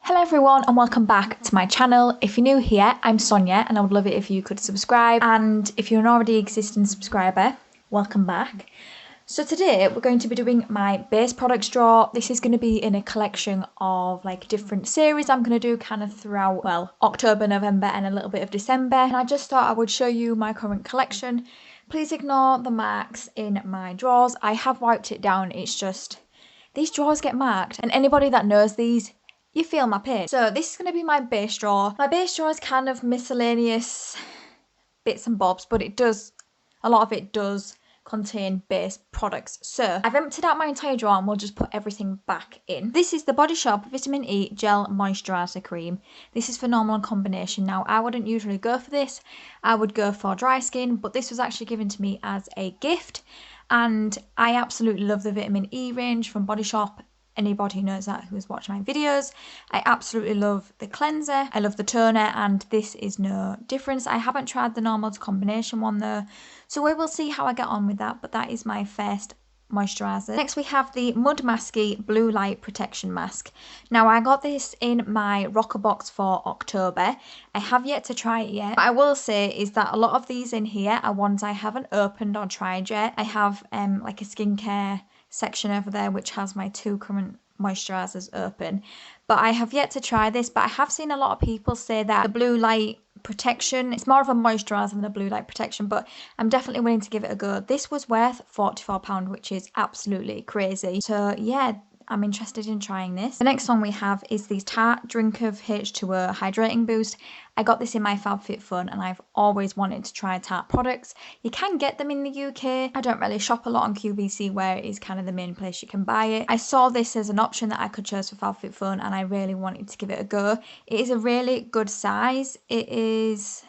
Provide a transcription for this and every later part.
Hello everyone and welcome back to my channel. If you're new here, I'm Sonia and I would love it if you could subscribe, and if you're an already existing subscriber, welcome back. So today we're going to be doing my base products drawer. This is going to be in a collection of like different series I'm going to do kind of throughout, well, October, November and a little bit of December. And I just thought I would show you my current collection. Please ignore the marks in my drawers. I have wiped it down. It's just these drawers get marked, and anybody that knows these, you feel my pain. So this is going to be my base drawer. My base drawer is kind of miscellaneous bits and bobs, but a lot of it does contain base products. So I've emptied out my entire drawer and we'll just put everything back in. This is the Body Shop Vitamin E Gel Moisturiser Cream. This is for normal and combination. Now I wouldn't usually go for this. I would go for dry skin, but this was actually given to me as a gift. And I absolutely love the Vitamin E range from Body Shop. Anybody who knows that, who's watched my videos. I absolutely love the cleanser, I love the toner, and this is no difference. I haven't tried the normal to combination one though, so we will see how I get on with that, but that is my first moisturiser. Next we have the Mud Masky Blue Light Protection Mask. Now I got this in my rocker box for October. I have yet to try it yet. What I will say is that a lot of these in here are ones I haven't opened or tried yet. I have like a skincare section over there which has my two current moisturizers open, but I have yet to try this. But I have seen a lot of people say that the blue light protection, it's more of a moisturizer than a blue light protection, but I'm definitely willing to give it a go. This was worth £44, which is absolutely crazy. So yeah, I'm interested in trying this. The next one we have is the Tarte Drink of H2O Hydrating Boost. I got this in my FabFitFun and I've always wanted to try Tarte products. You can get them in the UK. I don't really shop a lot on QVC, where it is kind of the main place you can buy it. I saw this as an option that I could choose for FabFitFun and I really wanted to give it a go. It is a really good size. It is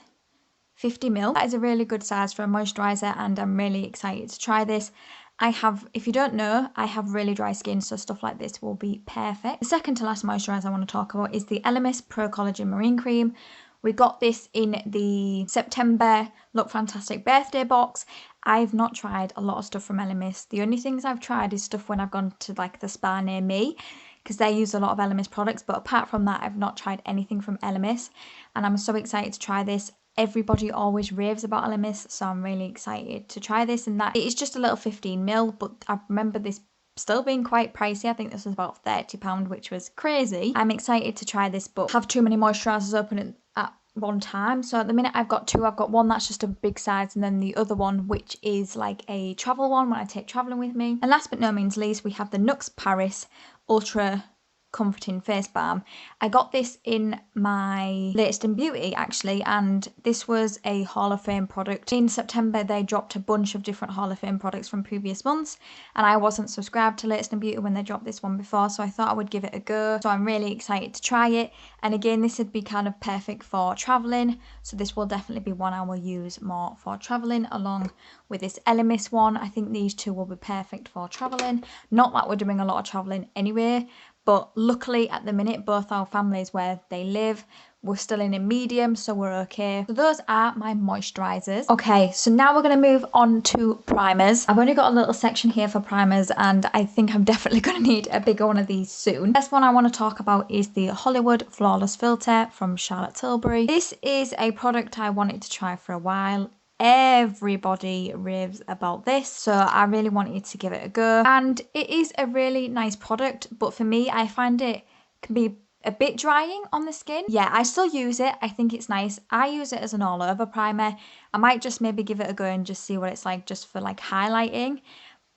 50ml. That is a really good size for a moisturiser and I'm really excited to try this. If you don't know, I have really dry skin, so stuff like this will be perfect. The second to last moisturiser I want to talk about is the Elemis Pro Collagen Marine Cream. We got this in the September Look Fantastic birthday box. I've not tried a lot of stuff from Elemis. The only things I've tried is stuff when I've gone to like the spa near me, because they use a lot of Elemis products, but apart from that, I've not tried anything from Elemis, and I'm so excited to try this. Everybody always raves about Elemis, so I'm really excited to try this. And that it is just a little 15ml, but I remember this still being quite pricey. I think this was about £30, which was crazy. I'm excited to try this, but have too many moisturisers open at one time. So at the minute I've got two. I've got one that's just a big size, and then the other one which is like a travel one when I take travelling with me. And last but no means least, we have the Nux Paris Ultra Comforting Face Balm. I got this in my Latest in Beauty actually, and this was a Hall of Fame product. In September they dropped a bunch of different Hall of Fame products from previous months, and I wasn't subscribed to Latest in Beauty when they dropped this one before, so I thought I would give it a go. So I'm really excited to try it, and again this would be kind of perfect for travelling, so this will definitely be one I will use more for travelling along with this Elemis one. I think these two will be perfect for travelling. Not that we're doing a lot of travelling anyway, but luckily at the minute both our families where they live, we're still in a medium, so we're okay. So those are my moisturisers. Okay, so now we're going to move on to primers. I've only got a little section here for primers, and I think I'm definitely going to need a bigger one of these soon. The first one I want to talk about is the Hollywood Flawless Filter from Charlotte Tilbury. This is a product I wanted to try for a while. Everybody raves about this, so I really wanted to give it a go, and it is a really nice product, but for me I find it can be a bit drying on the skin. Yeah, I still use it. I think it's nice. I use it as an all over primer. I might just maybe give it a go and just see what it's like just for like highlighting,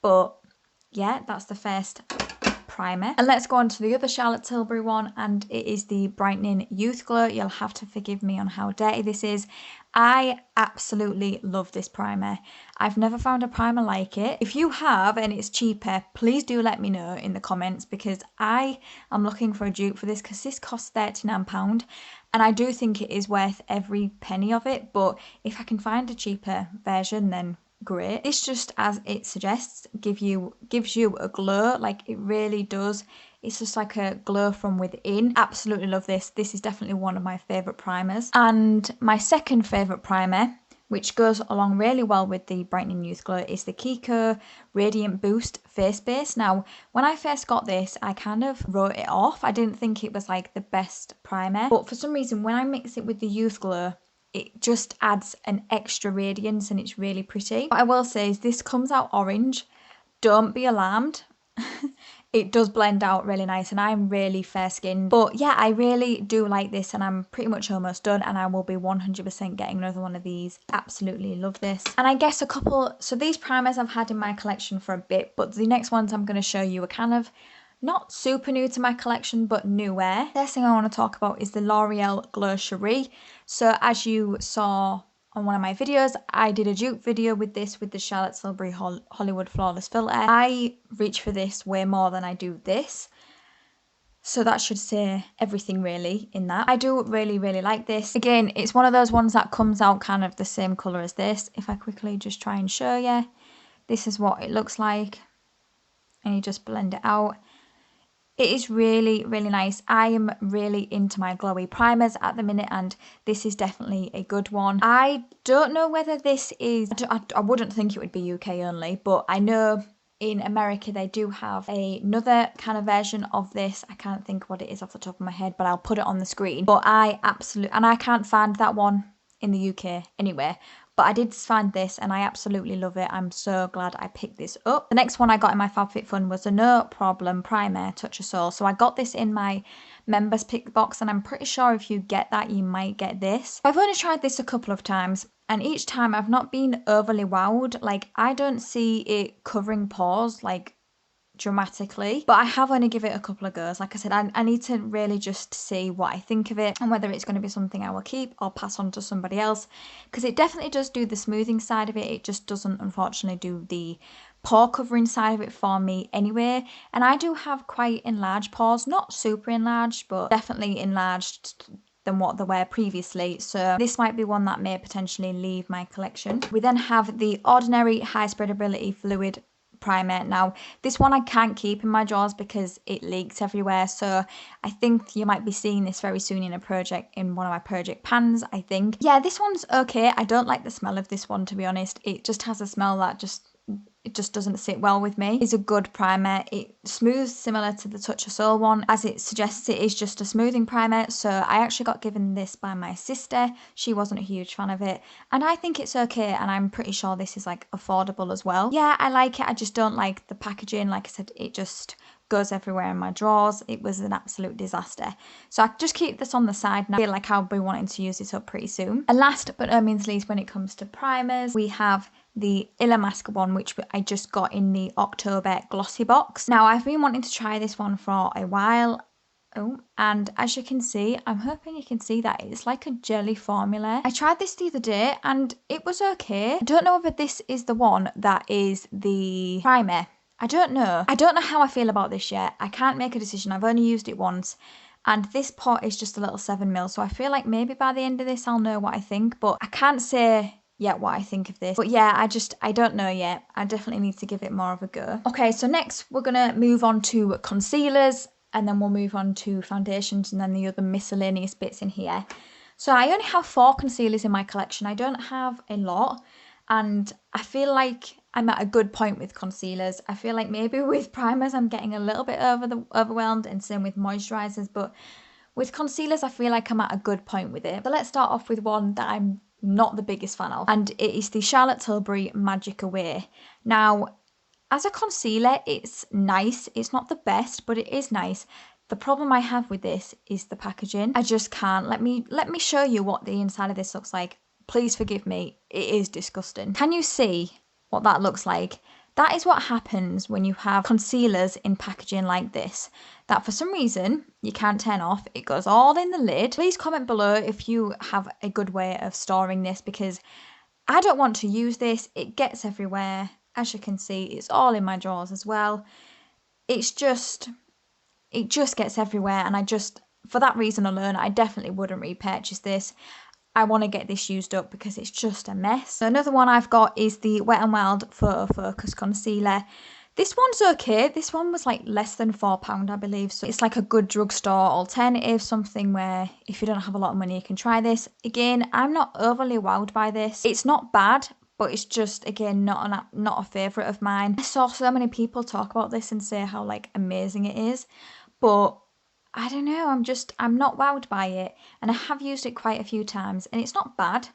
but yeah, that's the first primer. And let's go on to the other Charlotte Tilbury one, and it is the Brightening Youth Glow. You'll have to forgive me on how dirty this is. I absolutely love this primer. I've never found a primer like it. If you have and it's cheaper, please do let me know in the comments, because I am looking for a dupe for this, because this costs £39 and I do think it is worth every penny of it, but if I can find a cheaper version then great. This, just as it suggests, gives you a glow, like it really does. It's just like a glow from within. Absolutely love this. This is definitely one of my favourite primers. And my second favourite primer which goes along really well with the Brightening Youth Glow, is the Kiko Radiant Boost Face Base. Now, when I first got this, I kind of wrote it off. I didn't think it was like the best primer, but for some reason, when I mix it with the Youth Glow, it just adds an extra radiance and it's really pretty. What I will say is this comes out orange. Don't be alarmed. It does blend out really nice and I'm really fair skinned. But yeah, I really do like this and I'm pretty much almost done and I will be 100% getting another one of these. Absolutely love this. And I guess so these primers I've had in my collection for a bit, but the next ones I'm going to show you are kind of not super new to my collection, but newer. First thing I want to talk about is the L'Oreal Glow Cherie. So as you saw on one of my videos, I did a dupe video with this, with the Charlotte Tilbury Hollywood Flawless Filter. I reach for this way more than I do this. So that should say everything really in that. I do really, really like this. Again, it's one of those ones that comes out kind of the same colour as this. If I quickly just try and show you, this is what it looks like. And you just blend it out. It is really, really nice. I am really into my glowy primers at the minute and this is definitely a good one. I don't know whether this is, I wouldn't think it would be UK only, but I know in America they do have another kind of version of this. I can't think what it is off the top of my head, but I'll put it on the screen. But I can't find that one in the UK anywhere. But I did find this and I absolutely love it. I'm so glad I picked this up. The next one I got in my FabFitFun was a No Problem Primer Touch of Soul. So I got this in my members pick box and I'm pretty sure if you get that, you might get this. I've only tried this a couple of times and each time I've not been overly wowed. Like I don't see it covering pores like dramatically, but I have only give it a couple of goes. Like I said, I need to really just see what I think of it and whether it's going to be something I will keep or pass on to somebody else, because it definitely does do the smoothing side of it. It just doesn't unfortunately do the pore covering side of it for me anyway, and I do have quite enlarged pores, not super enlarged but definitely enlarged than what they were previously, so this might be one that may potentially leave my collection. We then have the Ordinary High Spreadability Fluid Primer. Now this one I can't keep in my drawers because it leaks everywhere, so I think you might be seeing this very soon in one of my project pans. I think, yeah, this one's okay. I don't like the smell of this one, to be honest. It just has a smell that just doesn't sit well with me. It's a good primer. It smooths similar to the Touch of Soul one. As it suggests, it is just a smoothing primer. So I actually got given this by my sister. She wasn't a huge fan of it. And I think it's okay. And I'm pretty sure this is like affordable as well. Yeah, I like it. I just don't like the packaging. Like I said, it just goes everywhere in my drawers. It was an absolute disaster. So I just keep this on the side now. I feel like I'll be wanting to use it up pretty soon. And last but no means least, when it comes to primers, we have the Illamasqua one, which I just got in the October glossy box. Now I've been wanting to try this one for a while. Oh, and as you can see, I'm hoping you can see that it's like a jelly formula. I tried this the other day and it was okay. I don't know whether this is the one that is the primer. I don't know how I feel about this yet. I can't make a decision. I've only used it once and this pot is just a little 7ml, so I feel like maybe by the end of this I'll know what I think, but I can't say yet what I think of this. But yeah, I don't know yet. I definitely need to give it more of a go. Okay, so next we're gonna move on to concealers and then we'll move on to foundations and then the other miscellaneous bits in here. So I only have 4 concealers in my collection. I don't have a lot and I feel like I'm at a good point with concealers. I feel like maybe with primers I'm getting a little bit overwhelmed, and same with moisturizers, but with concealers I feel like I'm at a good point with it. So let's start off with one that I'm not the biggest fan of, and it is the Charlotte Tilbury Magic Away. Now as a concealer it's nice. It's not the best, but it is nice. The problem I have with this is the packaging. I just can't. Let me show you what the inside of this looks like. Please forgive me, it is disgusting. Can you see what that looks like? That is what happens when you have concealers in packaging like this, that for some reason you can't turn off. It goes all in the lid. Please comment below if you have a good way of storing this, because I don't want to use this. It gets everywhere. As you can see, it's all in my drawers as well. It just gets everywhere, and for that reason alone, I definitely wouldn't repurchase this. I want to get this used up because it's just a mess. So another one I've got is the Wet n Wild Photo Focus Concealer. This one's okay. This one was like less than £4, I believe. So it's like a good drugstore alternative, something where if you don't have a lot of money, you can try this. Again, I'm not overly wowed by this. It's not bad, but it's just, again, not a favourite of mine. I saw so many people talk about this and say how like amazing it is, but I don't know, I'm not wowed by it. And I have used it quite a few times and it's not bad.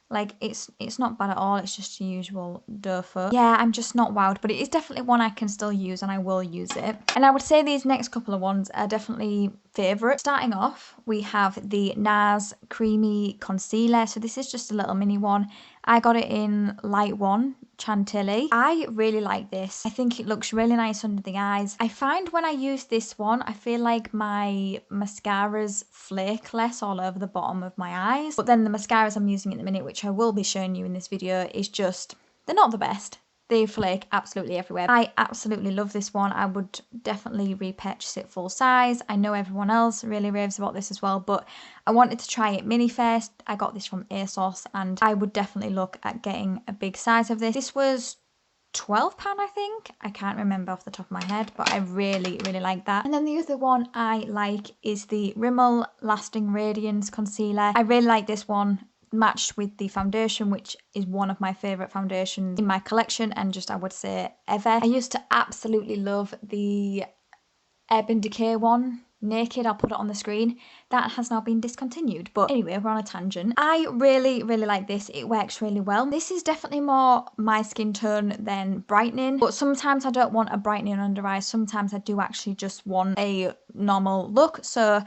Like, it's not bad at all. It's just your usual Durfo. Yeah, I'm just not wowed, but it is definitely one I can still use and I will use it. And I would say these next couple of ones are definitely favourite. Starting off, we have the NARS Creamy Concealer. So this is just a little mini one. I got it in Light 1, Chantilly. I really like this. I think it looks really nice under the eyes. I find when I use this one, I feel like my mascaras flake less all over the bottom of my eyes. But then the mascaras I'm using at the minute, which I will be showing you in this video, is just, they're not the best. They flake absolutely everywhere. I absolutely love this one. I would definitely repurchase it full size. I know everyone else really raves about this as well, but I wanted to try it mini first. I got this from ASOS and I would definitely look at getting a big size of this. This was £12, I think. I can't remember off the top of my head, but I really, really like that. And then the other one I like is the Rimmel Lasting Radiance Concealer. I really like this one, matched with the foundation, which is one of my favourite foundations in my collection and just, I would say, ever. I used to absolutely love the Urban Decay one, Naked. I'll put it on the screen. That has now been discontinued, but anyway, we're on a tangent. I really, really like this. It works really well. This is definitely more my skin tone than brightening, but sometimes I don't want a brightening under eyes. Sometimes I do actually just want a normal look, so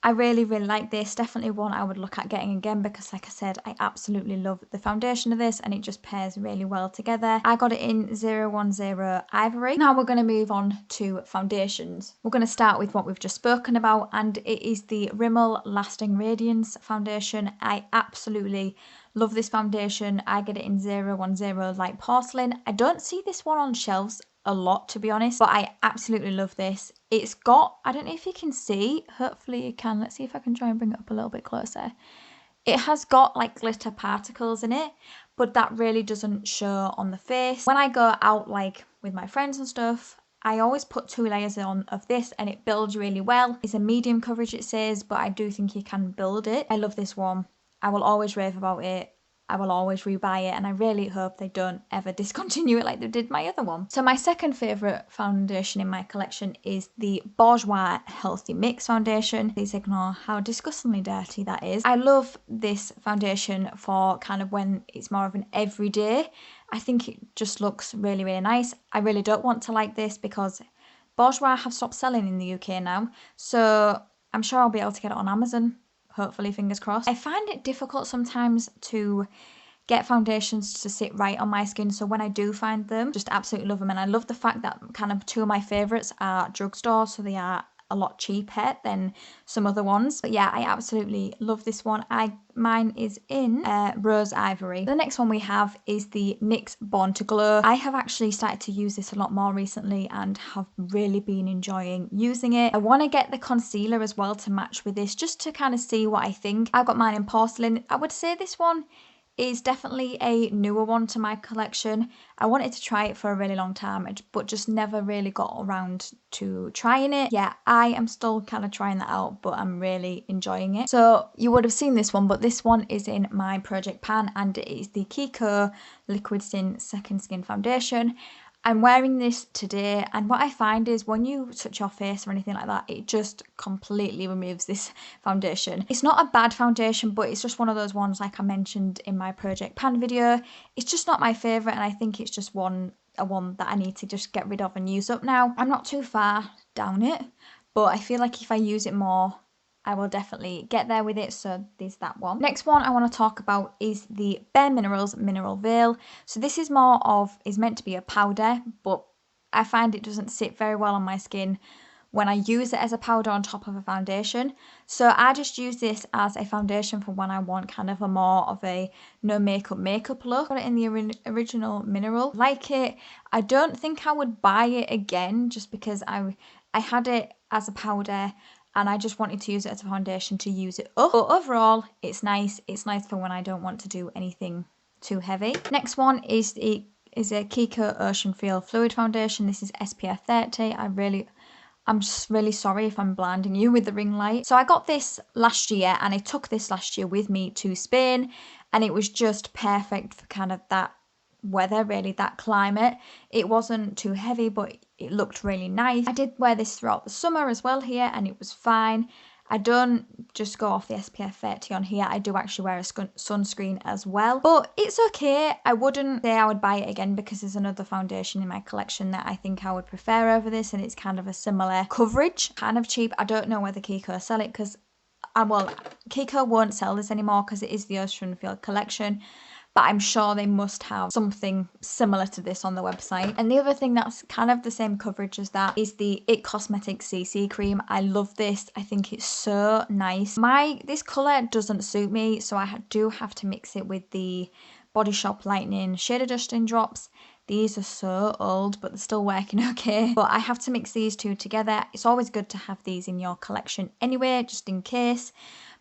I really, really like this. Definitely one I would look at getting again because, like I said, I absolutely love the foundation of this and it just pairs really well together. I got it in 010 Ivory. Now we're going to move on to foundations. We're going to start with what we've just spoken about, and it is the Rimmel Lasting Radiance Foundation. I absolutely love this foundation. I get it in 010 Light Porcelain. I don't see this one on shelves a lot, to be honest, but I absolutely love this. It's got, I don't know if you can see, hopefully you can. Let's see if I can try and bring it up a little bit closer. It has got like glitter particles in it, but that really doesn't show on the face. When I go out like with my friends and stuff, I always put 2 layers on of this and it builds really well. It's a medium coverage, it says, but I do think you can build it. I love this one. I will always rave about it. I will always rebuy it, and I really hope they don't ever discontinue it like they did my other one. So my second favourite foundation in my collection is the Bourjois Healthy Mix foundation. Please ignore how disgustingly dirty that is. I love this foundation for kind of when it's more of an everyday. I think it just looks really, really nice. I really don't want to like this because Bourjois have stopped selling in the UK now, so I'm sure I'll be able to get it on Amazon. Hopefully, fingers crossed. I find it difficult sometimes to get foundations to sit right on my skin, so when I do find them, just absolutely love them. And I love the fact that kind of 2 of my favourites are drugstore, so they are a lot cheaper than some other ones. But yeah, I absolutely love this one. Mine is in Rose Ivory. The next one we have is the NYX Born to Glow. I have actually started to use this a lot more recently and have really been enjoying using it. I want to get the concealer as well to match with this, just to kind of see what I think. I've got mine in Porcelain. I would say this one is definitely a newer one to my collection. I wanted to try it for a really long time, but just never really got around to trying it. Yeah, I am still kind of trying that out, but I'm really enjoying it. So you would have seen this one, but this one is in my project pan, and it is the Kiko Liquid Sin Second Skin Foundation. I'm wearing this today, and what I find is when you touch your face or anything like that, it just completely removes this foundation. It's not a bad foundation, but it's just one of those ones like I mentioned in my Project Pan video. It's just not my favourite, and I think it's just one that I need to just get rid of and use up now. I'm not too far down it, but I feel like if I use it more, I will definitely get there with it, so there's that one. Next one I want to talk about is the Bare Minerals Mineral Veil. So this is meant to be a powder, but I find it doesn't sit very well on my skin when I use it as a powder on top of a foundation. So I just use this as a foundation for when I want kind of a more of a no makeup look. Got it in the original mineral. Like it. I don't think I would buy it again just because I had it as a powder and I just wanted to use it as a foundation to use it up. But overall, it's nice. It's nice for when I don't want to do anything too heavy. Next one is the is a Kiko Ocean Feel Fluid Foundation. This is SPF 30. I'm just really sorry if I'm blinding you with the ring light. So I got this last year and I took this last year with me to Spain, and it was just perfect for kind of that weather, really, that climate. It wasn't too heavy, but it looked really nice. I did wear this throughout the summer as well here, and it was fine. I don't just go off the SPF 30 on here. I do actually wear a sunscreen as well. But it's okay. I wouldn't say I would buy it again because there's another foundation in my collection that I think I would prefer over this, and it's kind of a similar coverage. Kind of cheap. I don't know whether Kiko sell it because, well, Kiko won't sell this anymore because it is the Ocean Feel collection. But I'm sure they must have something similar to this on the website. And the other thing that's kind of the same coverage as that is the IT Cosmetics CC cream. I love this. I think it's so nice. This colour doesn't suit me, so I do have to mix it with the Body Shop Lightning Shade Adjusting drops. These are so old, but they're still working okay. But I have to mix these two together. It's always good to have these in your collection anyway, just in case.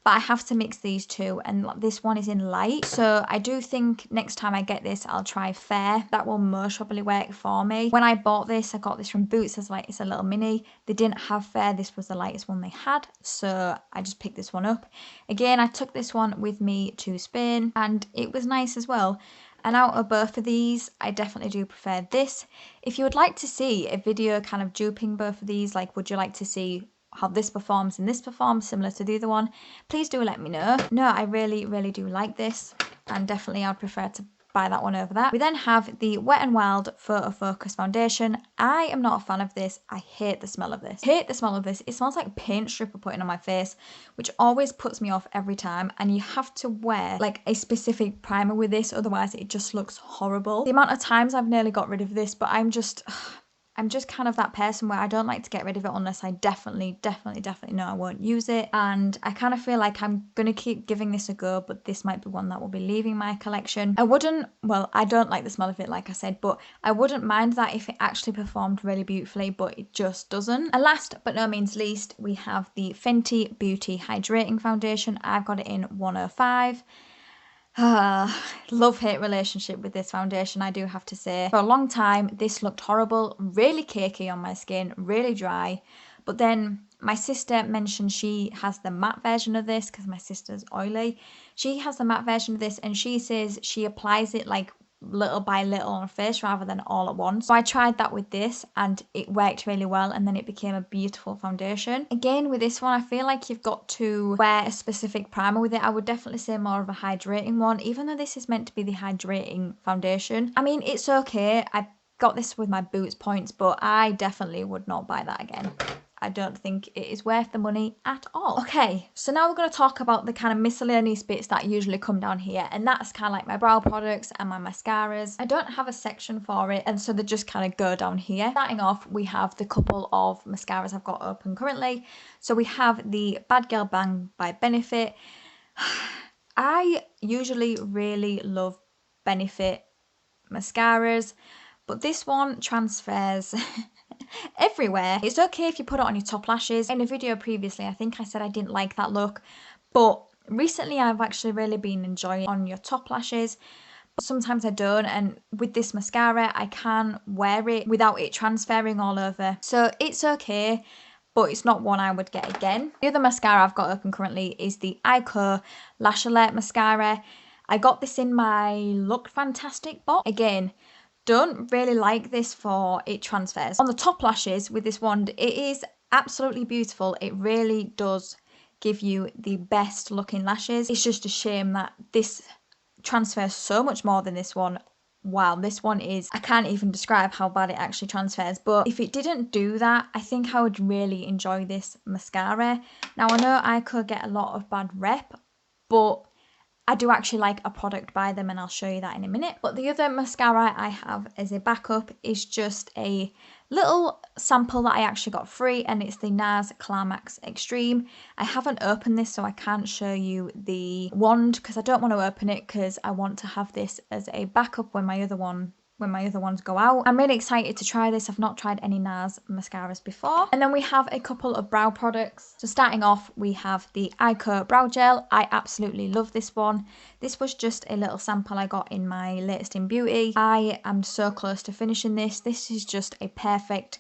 But I have to mix these two, and this one is in light. So I do think next time I get this, I'll try Fair. That will most probably work for me. When I bought this, I got this from Boots as like, it's a little mini. They didn't have Fair. This was the lightest one they had. So I just picked this one up. Again, I took this one with me to Spain, and it was nice as well. And out of both of these, I definitely do prefer this. If you would like to see a video kind of duping both of these, like would you like to see how this performs and this performs similar to the other one, please do let me know. No, I really do like this, and definitely I'd prefer to buy that one over that. We then have the Wet n Wild Photo Focus Foundation. I am not a fan of this. I hate the smell of this. It smells like paint stripper putting on my face, which always puts me off every time, and you have to wear like a specific primer with this, otherwise it just looks horrible. The amount of times I've nearly got rid of this, but I'm just kind of that person where I don't like to get rid of it unless I definitely know I won't use it. And I kind of feel like I'm going to keep giving this a go, but this might be one that will be leaving my collection. I don't like the smell of it, like I said, but I wouldn't mind that if it actually performed really beautifully, but it just doesn't. And last but no means least, we have the Fenty Beauty Hydrating Foundation. I've got it in 105. Love-hate relationship with this foundation, I do have to say. For a long time, this looked horrible, really cakey on my skin, really dry. But then my sister mentioned she has the matte version of this because my sister's oily. She has the matte version of this, and she says she applies it like little by little on her face rather than all at once. So I tried that with this and it worked really well, and then it became a beautiful foundation. Again, with this one, I feel like you've got to wear a specific primer with it. I would definitely say more of a hydrating one, even though this is meant to be the hydrating foundation. I mean, it's okay. I got this with my Boots points, but I definitely would not buy that again. I don't think it is worth the money at all. Okay, so now we're going to talk about the kind of miscellaneous bits that usually come down here, and that's kind of like my brow products and my mascaras. I don't have a section for it, and so they just kind of go down here. Starting off, we have the couple of mascaras I've got open currently. So we have the Bad Girl Bang by Benefit. I usually really love Benefit mascaras, but this one transfers everywhere. It's okay if you put it on your top lashes. In a video previously, I think I said I didn't like that look, but recently I've actually really been enjoying it on your top lashes. But sometimes I don't, and with this mascara, I can wear it without it transferring all over. So it's okay, but it's not one I would get again. The other mascara I've got open currently is the Eyeko Lash Alert Mascara. I got this in my Look Fantastic box. Again, don't really like this for it transfers. On the top lashes with this wand, it is absolutely beautiful. It really does give you the best looking lashes. It's just a shame that this transfers so much more than this one. Wow, this one is, I can't even describe how bad it actually transfers, but if it didn't do that, I think I would really enjoy this mascara. Now, I know I could get a lot of bad rep, but I do actually like a product by them, and I'll show you that in a minute. But the other mascara I have as a backup is just a little sample that I actually got free, and it's the NARS Climax Extreme. I haven't opened this, so I can't show you the wand because I don't want to open it because I want to have this as a backup when my other one when my other ones go out. I'm really excited to try this. I've not tried any NARS mascaras before. And then we have a couple of brow products. So starting off, we have the Eyeko Brow Gel. I absolutely love this one. This was just a little sample I got in my latest in beauty. I am so close to finishing this. This is just a perfect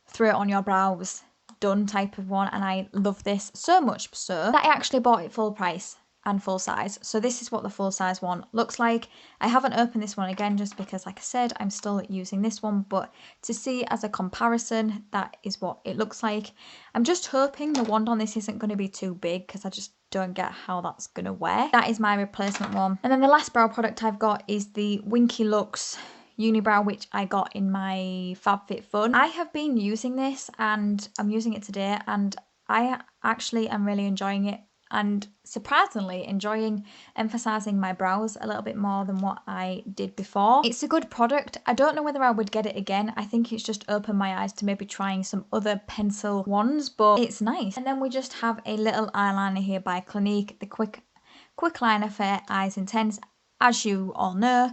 throw it on your brows, done type of one, and I love this so much so that I actually bought it full price and full size. So this is what the full size one looks like. I haven't opened this one again just because, like I said, I'm still using this one, but to see as a comparison, that is what it looks like. I'm just hoping the wand on this isn't going to be too big because I just don't get how that's going to wear. That is my replacement one. And then the last brow product I've got is the Winky Lux Unibrow, which I got in my FabFitFun. I have been using this and I'm using it today, and I actually am really enjoying it, and surprisingly enjoying emphasizing my brows a little bit more than what I did before. It's a good product. I don't know whether I would get it again. I think it's just opened my eyes to maybe trying some other pencil ones, but it's nice. And then we just have a little eyeliner here by Clinique, the quick liner for Eyes Intense. As you all know,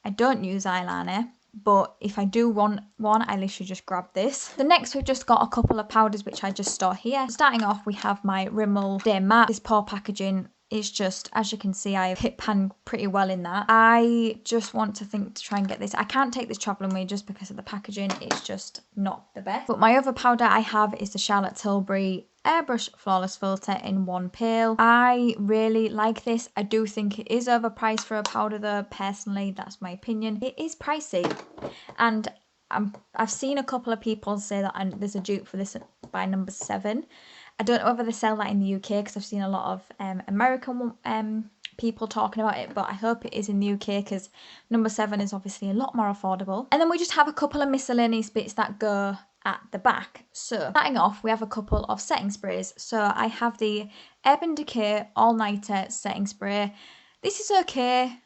I don't use eyeliner, but if I do want one, I literally just grab this. So next we've just got a couple of powders which I just store here. Starting off, we have my Rimmel Day Matte. This poor packaging is just, as you can see, I hit pan pretty well in that. I just want to try and get this. I can't take this travelling with me just because of the packaging. It's just not the best. But my other powder I have is the Charlotte Tilbury Airbrush Flawless Filter in 1 pail. I really like this. I do think it is overpriced for a powder though, personally. That's my opinion. It is pricey, and I've seen a couple of people say that there's a dupe for this by Number 7. I don't know whether they sell that in the UK because I've seen a lot of American people talking about it, but I hope it is in the UK because Number 7 is obviously a lot more affordable. And then we just have a couple of miscellaneous bits that go at the back. So starting off, we have a couple of setting sprays. So I have the Urban Decay All Nighter setting spray. This is okay.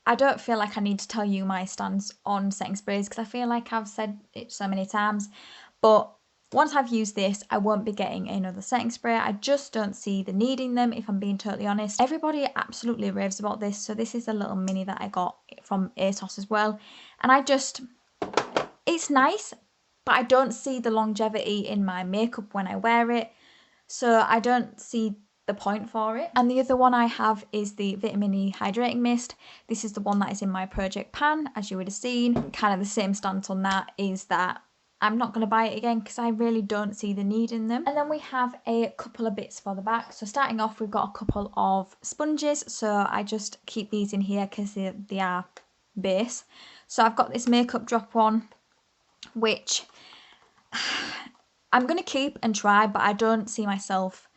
I don't feel like I need to tell you my stance on setting sprays because I feel like I've said it so many times, but once I've used this, I won't be getting another setting spray. I just don't see the need in them, if I'm being totally honest. Everybody absolutely raves about this. So this is a little mini that I got from ASOS as well. And it's nice, but I don't see the longevity in my makeup when I wear it. So I don't see the point for it. And the other one I have is the Vitamin E Hydrating Mist. This is the one that is in my project pan, as you would have seen. Kind of the same stance on that is that I'm not going to buy it again because I really don't see the need in them. And then we have a couple of bits for the back. So starting off, we've got a couple of sponges. So I just keep these in here because they are base. So I've got this makeup drop one, which I'm going to keep and try, but I don't see myself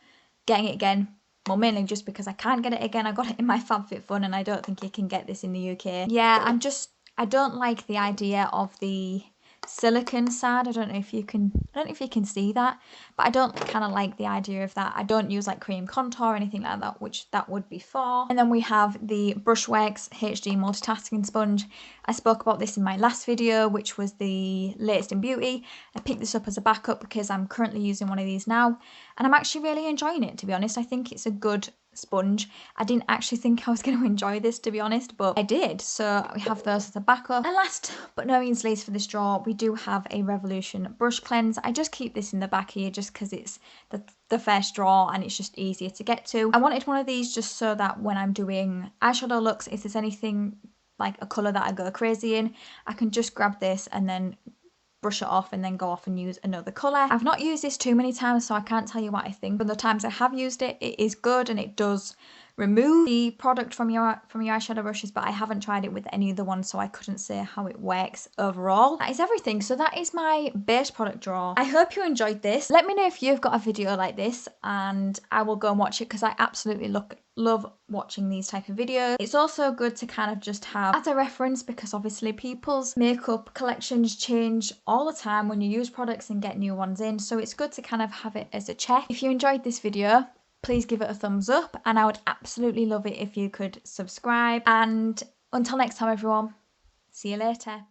getting it again. Well, mainly just because I can't get it again. I got it in my FabFitFun and I don't think you can get this in the UK. Yeah, I don't like the idea of the silicone side. I don't know if you can see that, but I don't kind of like the idea of that. I don't use like cream contour or anything like that, which that would be for. And then we have the Brushworks HD multitasking sponge. I spoke about this in my last video, which was the latest in beauty. I picked this up as a backup because I'm currently using one of these now, and I'm actually really enjoying it, to be honest. I think it's a good sponge. I didn't actually think I was going to enjoy this, to be honest, but I did. So we have those as a backup. And last but no means least for this drawer, we do have a Revolution brush cleanse. I just keep this in the back here just because it's the first drawer and it's just easier to get to. I wanted one of these just so that when I'm doing eyeshadow looks, if there's anything like a colour that I go crazy in, I can just grab this and then brush it off and then go off and use another colour. I've not used this too many times, so I can't tell you what I think, but the times I have used it, it is good and it does remove the product from your eyeshadow brushes, but I haven't tried it with any other one, so I couldn't say how it works overall. That is everything. So that is my base product drawer. I hope you enjoyed this. Let me know if you've got a video like this and I will go and watch it because I absolutely love watching these type of videos. It's also good to kind of just have as a reference because obviously people's makeup collections change all the time when you use products and get new ones in, so it's good to kind of have it as a check. If you enjoyed this video, please give it a thumbs up and I would absolutely love it if you could subscribe, and until next time everyone, see you later.